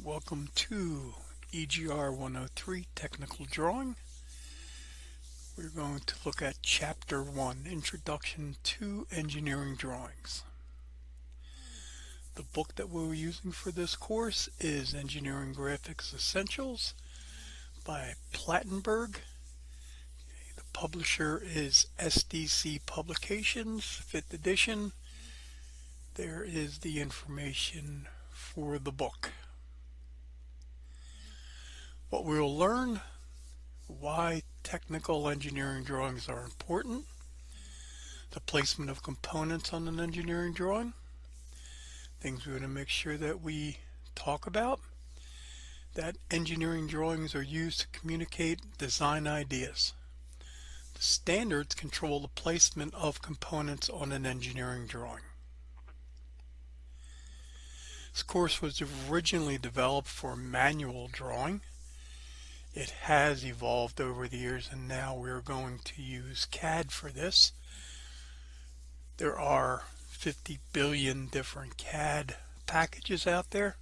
Welcome to EGR 103 Technical Drawing. We're going to look at Chapter 1, Introduction to Engineering Drawings. The book that we're using for this course is Engineering Graphics Essentials by Plattenberg. The publisher is SDC Publications, 5th edition. There is the information for the book. What we'll learn: why technical engineering drawings are important, the placement of components on an engineering drawing, things we're going to make sure that we talk about, that engineering drawings are used to communicate design ideas. The standards control the placement of components on an engineering drawing. This course was originally developed for manual drawing. It has evolved over the years, and now we're going to use CAD for this. There are 50 billion different CAD packages out there.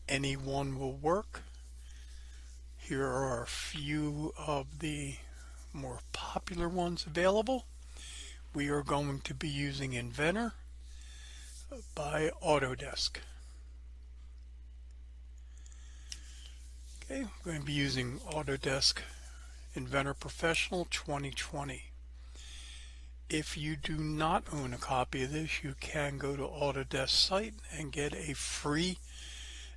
Any one will work. Here are a few of the more popular ones available. We are going to be using Inventor by Autodesk. Okay, we're going to be using Autodesk Inventor Professional 2020. If you do not own a copy of this, you can go to Autodesk site and get a free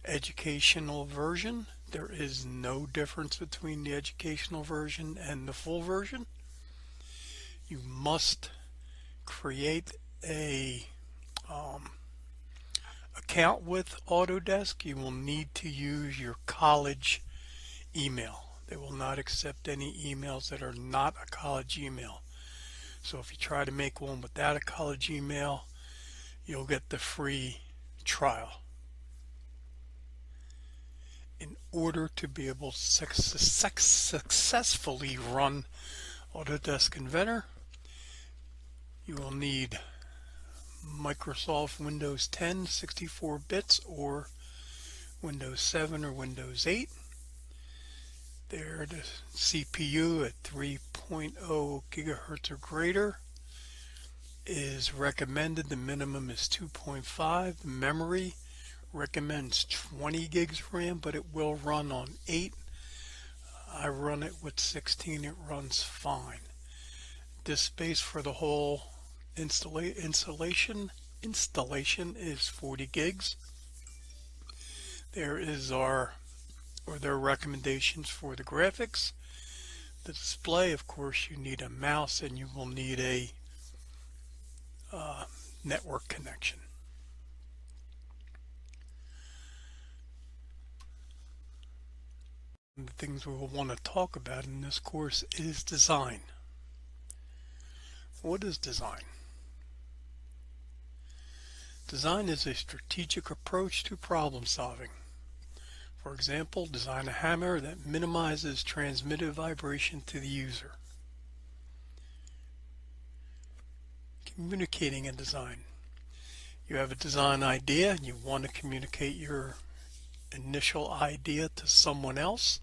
educational version. There is no difference between the educational version and the full version. You must create a account with Autodesk. You will need to use your college email. They will not accept any emails that are not a college email. So if you try to make one without a college email, you'll get the free trial. In order to be able to successfully run Autodesk Inventor, you will need Microsoft Windows 10 64 bits or Windows 7 or Windows 8. There, the CPU at 3.0 gigahertz or greater is recommended. The minimum is 2.5. The memory recommends 20 gigs of RAM, but it will run on 8. I run it with 16. It runs fine. Disk space for the whole installation is 40 gigs. There is their recommendations for the graphics. The display, of course, you need a mouse and you will need a network connection. And the things we will want to talk about in this course is design. What is design? Design is a strategic approach to problem solving. For example, design a hammer that minimizes transmitted vibration to the user. Communicating a design. You have a design idea and you want to communicate your initial idea to someone else.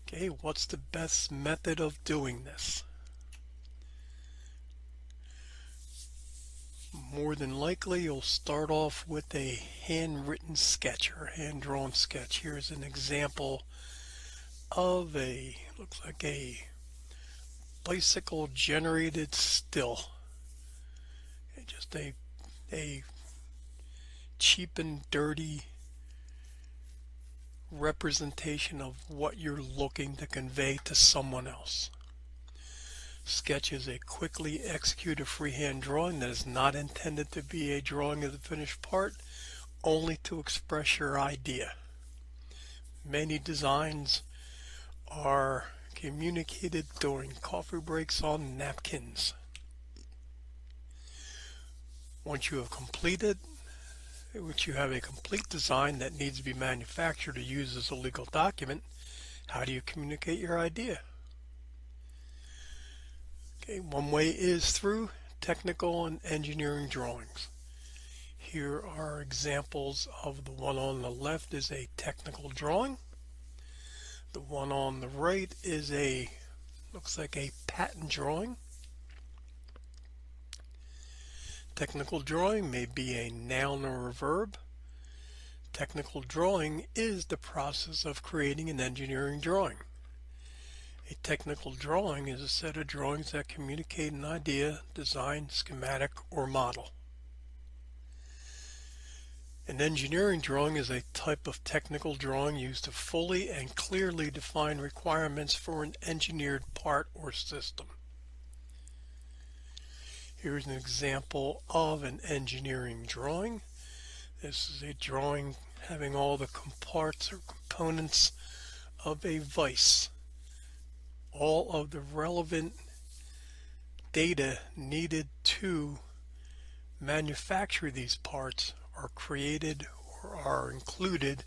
Okay, what's the best method of doing this? More than likely, you'll start off with a handwritten sketch or hand-drawn sketch. Here's an example of looks like a bicycle generated still. Just a cheap and dirty representation of what you're looking to convey to someone else. Sketch is a quickly executed freehand drawing that is not intended to be a drawing of the finished part, only to express your idea. Many designs are communicated during coffee breaks on napkins. Once you have a complete design that needs to be manufactured or used as a legal document, how do you communicate your idea? Okay, one way is through technical and engineering drawings. Here are examples of the one on the left is a technical drawing. The one on the right is looks like a patent drawing. Technical drawing may be a noun or a verb. Technical drawing is the process of creating an engineering drawing. A technical drawing is a set of drawings that communicate an idea, design, schematic, or model. An engineering drawing is a type of technical drawing used to fully and clearly define requirements for an engineered part or system. Here's an example of an engineering drawing. This is a drawing having all the parts or components of a vise. All of the relevant data needed to manufacture these parts are created or are included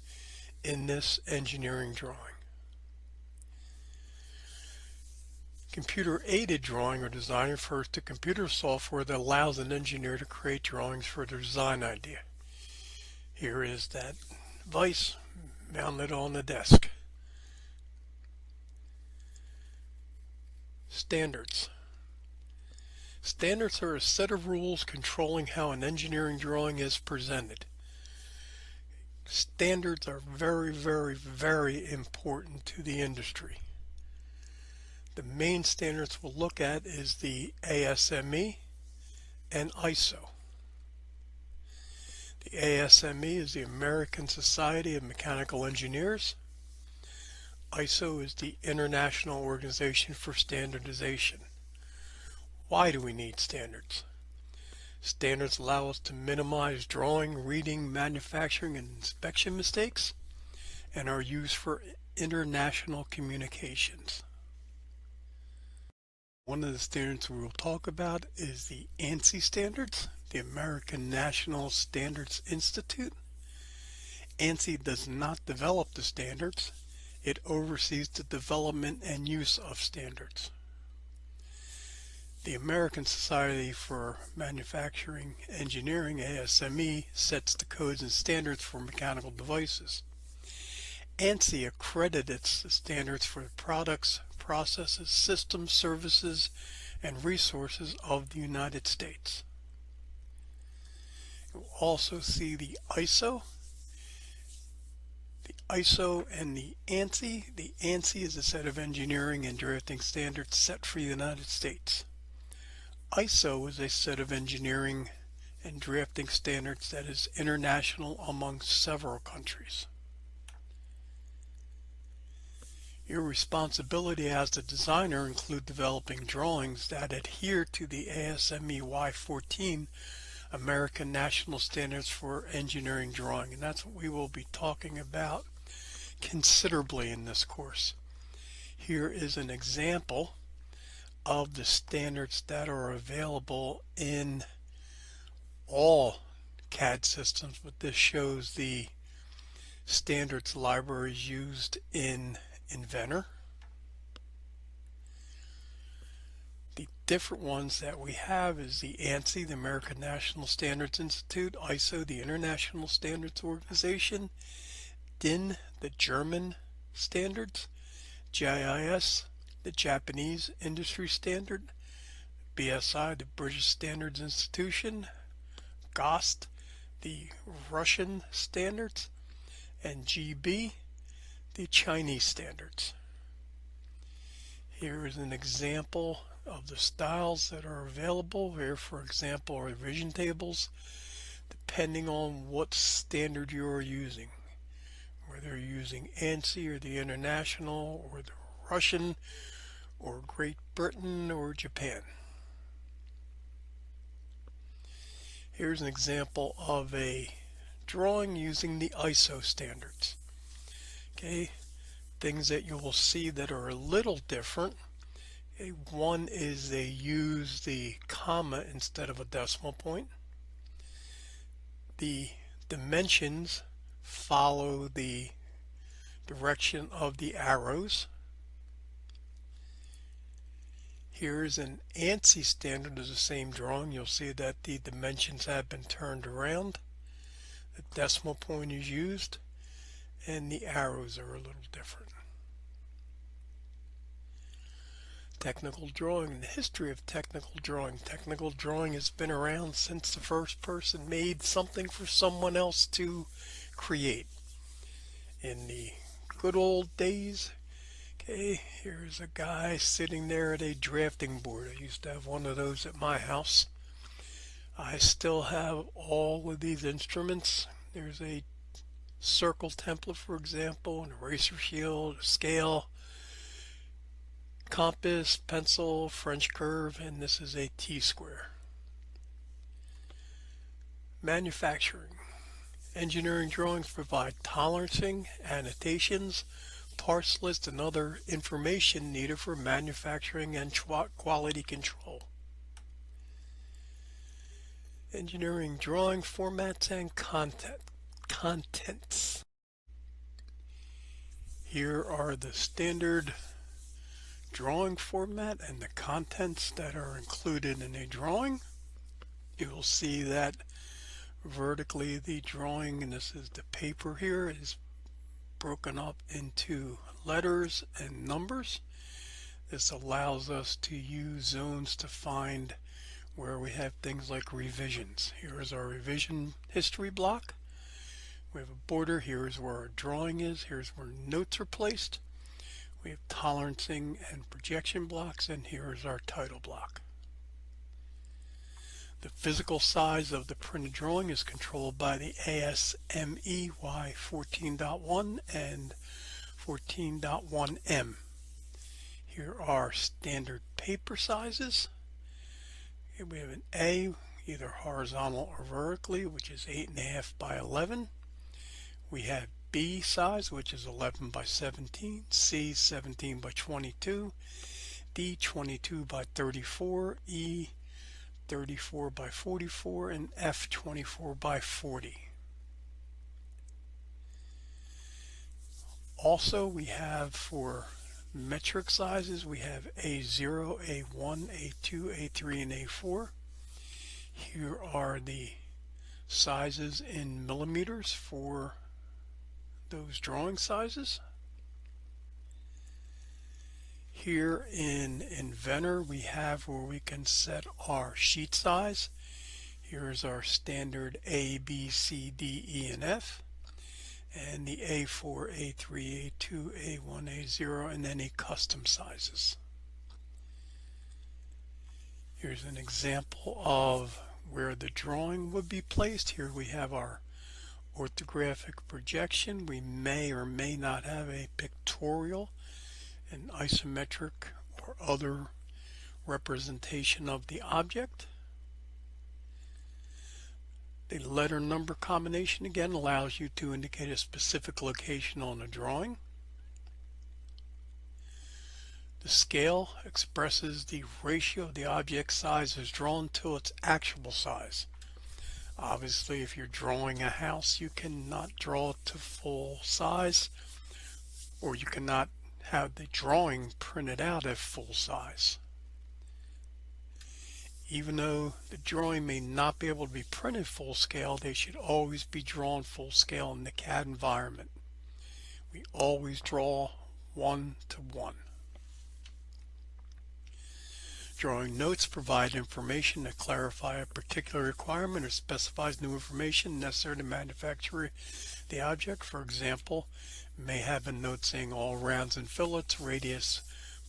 in this engineering drawing. Computer-aided drawing or design refers to computer software that allows an engineer to create drawings for their design idea. Here is that vise mounted on the desk. Standards. Standards are a set of rules controlling how an engineering drawing is presented. Standards are very, very, very important to the industry. The main standards we'll look at is the ASME and ISO. The ASME is the American Society of Mechanical Engineers. ISO is the International Organization for Standardization. Why do we need standards? Standards allow us to minimize drawing, reading, manufacturing, and inspection mistakes, and are used for international communications. One of the standards we will talk about is the ANSI standards, the American National Standards Institute. ANSI does not develop the standards. It oversees the development and use of standards. The American Society for Manufacturing Engineering, ASME, sets the codes and standards for mechanical devices. ANSI accredits the standards for the products, processes, systems, services, and resources of the United States. You'll also see the ISO. The ISO and the ANSI. The ANSI is a set of engineering and drafting standards set for the United States. ISO is a set of engineering and drafting standards that is international among several countries. Your responsibility as the designer include developing drawings that adhere to the ASME Y14 American National Standards for Engineering Drawing, and that's what we will be talking about considerably in this course. Here is an example of the standards that are available in all CAD systems, but this shows the standards libraries used in Inventor. The different ones that we have is the ANSI, the American National Standards Institute, ISO, the International Standards Organization, DIN, the German standards, JIS, the Japanese industry standard, BSI, the British Standards Institution, GOST, the Russian standards, and GB, the Chinese standards. Here is an example of the styles that are available. Here, for example, are revision tables, depending on what standard you are using, whether you're using ANSI or the International or the Russian or Great Britain or Japan. Here's an example of a drawing using the ISO standards. Okay, things that you will see that are a little different. One is they use the comma instead of a decimal point. The dimensions follow the direction of the arrows. Here's an ANSI standard of the same drawing. You'll see that the dimensions have been turned around. The decimal point is used and the arrows are a little different. Technical drawing, the history of technical drawing. Technical drawing has been around since the first person made something for someone else to create. In the good old days, okay, here's a guy sitting there at a drafting board. I used to have one of those at my house. I still have all of these instruments. There's a circle template, for example, an eraser shield, a scale, compass, pencil, French curve, and this is a T-square. Manufacturing. Engineering drawings provide tolerancing, annotations, parts list, and other information needed for manufacturing and quality control. Engineering drawing formats and contents. Here are the standard drawing format and the contents that are included in a drawing. You will see that vertically the drawing, and this is the paper here, is broken up into letters and numbers. This allows us to use zones to find where we have things like revisions. Here is our revision history block. We have a border. Here's where our drawing is. Here's where notes are placed. We have tolerancing and projection blocks, and here is our title block. The physical size of the printed drawing is controlled by the ASME Y14.1 and 14.1M. Here are standard paper sizes. Here we have an A, either horizontal or vertically, which is 8.5 by 11. We have B size, which is 11 by 17, C 17 by 22, D 22 by 34, E 34 by 44, and F 24 by 40. Also, we have for metric sizes, we have A0, A1, A2, A3, and A4. Here are the sizes in millimeters for those drawing sizes. Here in Inventor, we have where we can set our sheet size. Here's our standard A, B, C, D, E, and F, and the A4, A3, A2, A1, A0, and any custom sizes. Here's an example of where the drawing would be placed. Here we have our orthographic projection. We may or may not have a pictorial, an isometric, or other representation of the object. The letter number combination again allows you to indicate a specific location on a drawing. The scale expresses the ratio of the object size as drawn to its actual size. Obviously, if you're drawing a house, you cannot draw it to full size, or you cannot have the drawing printed out at full size. Even though the drawing may not be able to be printed full scale, they should always be drawn full scale in the CAD environment. We always draw 1:1. Drawing notes provide information that clarify a particular requirement or specifies new information necessary to manufacture the object. For example, may have a note saying all rounds and fillets, radius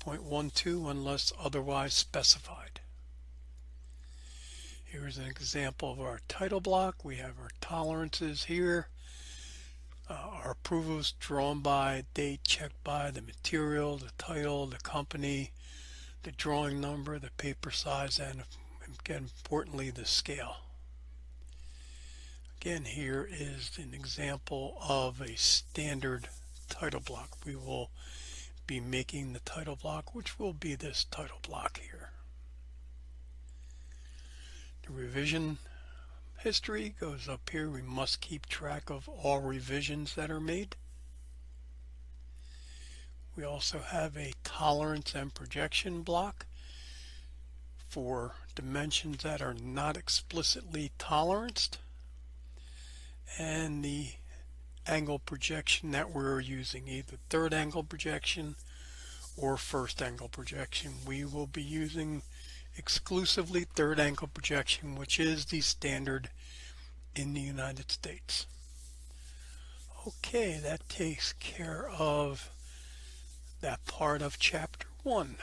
0.12 unless otherwise specified. Here's an example of our title block. We have our tolerances here. Our approvals drawn by, date checked by, the material, the title, the company, the drawing number, the paper size, and again, importantly, the scale. Again, here is an example of a standard title block. We will be making the title block, which will be this title block here. The revision history goes up here. We must keep track of all revisions that are made. We also have a tolerance and projection block for dimensions that are not explicitly toleranced. and the angle projection that we're using, either third angle projection or first angle projection. We will be using exclusively third angle projection, which is the standard in the United States. Okay, that takes care of that part of chapter 1.